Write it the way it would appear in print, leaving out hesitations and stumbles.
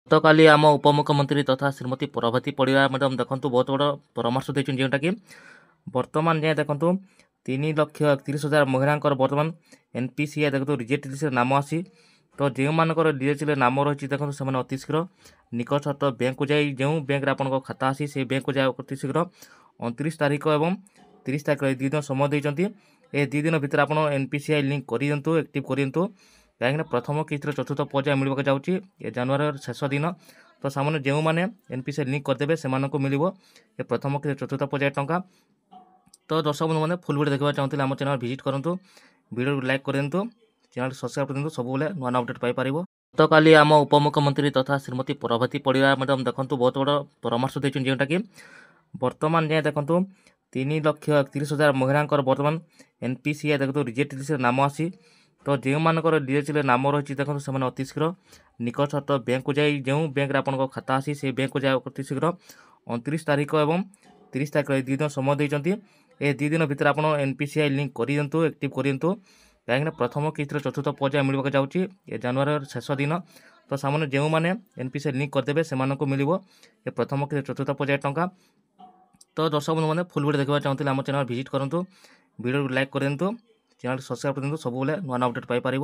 ଗତକାଲି ଆମ ଉପମୁଖ୍ୟମନ୍ତ୍ରୀ ତଥା ଶ୍ରୀମତୀ ପ୍ରଭାତୀ ପରିଡ଼ା ମ୍ୟାଡ଼ାମ୍ ଦେଖନ୍ତୁ ବହୁତ ବଡ଼ ପରାମର୍ଶ ଦେଇଛନ୍ତି, ଯେଉଁଟାକି ବର୍ତ୍ତମାନ ଯାଏଁ ଦେଖନ୍ତୁ 3,31,000 ମହିଳାଙ୍କର ବର୍ତ୍ତମାନ NPCI ଦେଖନ୍ତୁ ରିଜେକ୍ଟ ଲିଷ୍ଟରେ ନାମ ଆସି, ତ ଯେଉଁମାନଙ୍କର ରିଜେକ୍ଟ ନାମ ରହିଛି ଦେଖନ୍ତୁ ସେମାନେ ଅତି ଶୀଘ୍ର ନିକଟସ୍ଥ ବ୍ୟାଙ୍କକୁ ଯାଇ ଯେଉଁ ବ୍ୟାଙ୍କରେ ଆପଣଙ୍କ ଖାତା ଅଛି ସେଇ ବ୍ୟାଙ୍କକୁ ଯାଇ ଅତି ଶୀଘ୍ର 29 ତାରିଖ ଏବଂ 30 ତାରିଖ ଏ 2 ଦିନ ସମୟ ଦେଇଛନ୍ତି। ଏ 2 ଦିନ ଭିତରେ ଆପଣ NPCI ଲିଙ୍କ କରିଦିଅନ୍ତୁ, ଆକ୍ଟିଭ୍ କରିଦିଅନ୍ତୁ, କାହିଁକିନା ପ୍ରଥମ କିସ୍ତିର ଚତୁର୍ଥ ପର୍ଯ୍ୟାୟ ମିଳିବାକୁ ଯାଉଛି ଏ ଜାନୁଆରୀର ଶେଷ ଦିନ। ତ ସେମାନେ ଯେଉଁମାନେ NPCI ଲିଙ୍କ କରିଦେବେ ସେମାନଙ୍କୁ ମିଳିବ ଏ ପ୍ରଥମ କିସ୍ତି ଚତୁର୍ଥ ପର୍ଯ୍ୟାୟ ଟଙ୍କା। ତ ଦର୍ଶକ ବନ୍ଧୁମାନେ ଫୁଲ୍ ଭିଡ଼ିଓ ଦେଖିବାକୁ ଚାହୁଁଥିଲେ ଆମ ଚ୍ୟାନେଲ୍ ଭିଜିଟ୍ କରନ୍ତୁ, ଭିଡ଼ିଓକୁ ଲାଇକ୍ କରିଦିଅନ୍ତୁ, ଚ୍ୟାନେଲ୍ ସବସ୍କ୍ରାଇବ୍ କରିଦିଅନ୍ତୁ, ସବୁବେଳେ ନୂଆ ନୂଆ ଅପଡ଼େଟ୍ ପାଇପାରିବ। ଗତକାଲି ଆମ ଉପମୁଖ୍ୟମନ୍ତ୍ରୀ ତଥା ଶ୍ରୀମତୀ ପ୍ରଭାତୀ ପରିଡ଼ା ମ୍ୟାଡ଼ାମ୍ ଦେଖନ୍ତୁ ବହୁତ ବଡ଼ ପରାମର୍ଶ ଦେଇଛନ୍ତି, ଯେଉଁଟାକି ବର୍ତ୍ତମାନ ଯାଏଁ ଦେଖନ୍ତୁ 3,31,000 ମହିଳାଙ୍କର ବର୍ତ୍ତମାନ NPCI ଦେଖନ୍ତୁ ରିଜେକ୍ଟ ଲିଷ୍ଟରେ ନାମ ଆସି, ତ ଯେଉଁମାନଙ୍କର ରିଜେକ୍ଟ ନାମ ରହିଛି ଦେଖନ୍ତୁ ସେମାନେ ଅତି ଶୀଘ୍ର ନିକଟସ୍ଥ ବ୍ୟାଙ୍କକୁ ଯାଇ ଯେଉଁ ବ୍ୟାଙ୍କରେ ଆପଣଙ୍କ ଖାତା ଅଛି ସେଇ ବ୍ୟାଙ୍କକୁ ଯାଇ ଅତି ଶୀଘ୍ର 29 ତାରିଖ ଏବଂ 30 ତାରିଖ ଏ 2 ଦିନ ସମୟ ଦେଇଛନ୍ତି। ଏ 2 ଦିନ ଭିତରେ ଆପଣ NPCI ଲିଙ୍କ କରିଦିଅନ୍ତୁ, ଆକ୍ଟିଭ୍ କରିଦିଅନ୍ତୁ, କାହିଁକିନା ପ୍ରଥମ କିସ୍ତିର ଚତୁର୍ଥ ପର୍ଯ୍ୟାୟ ମିଳିବାକୁ ଯାଉଛି ଏ ଜାନୁଆରୀର ଶେଷ ଦିନ। ତ ସେମାନେ ଯେଉଁମାନେ NPCI ଲିଙ୍କ କରିଦେବେ ସେମାନଙ୍କୁ ମିଳିବ ଏ ପ୍ରଥମ କିସ୍ତି ଚତୁର୍ଥ ପର୍ଯ୍ୟାୟ ଟଙ୍କା। ତ ଦର୍ଶକ ବନ୍ଧୁମାନେ ଫୁଲ୍ ଭିଡ଼ିଓ ଦେଖିବାକୁ ଚାହୁଁଥିଲେ ଆମ ଚ୍ୟାନେଲ୍ ଭିଜିଟ୍ କରନ୍ତୁ, ଭିଡ଼ିଓକୁ ଲାଇକ୍ କରିଦିଅନ୍ତୁ, ଚ୍ୟାନେଲ୍ ସବସ୍କ୍ରାଇବ୍ କରିଦିଅନ୍ତୁ, ସବୁବେଳେ ନୂଆ ନୂଆ ଅପଡ଼େଟ୍ ପାଇପାରିବ।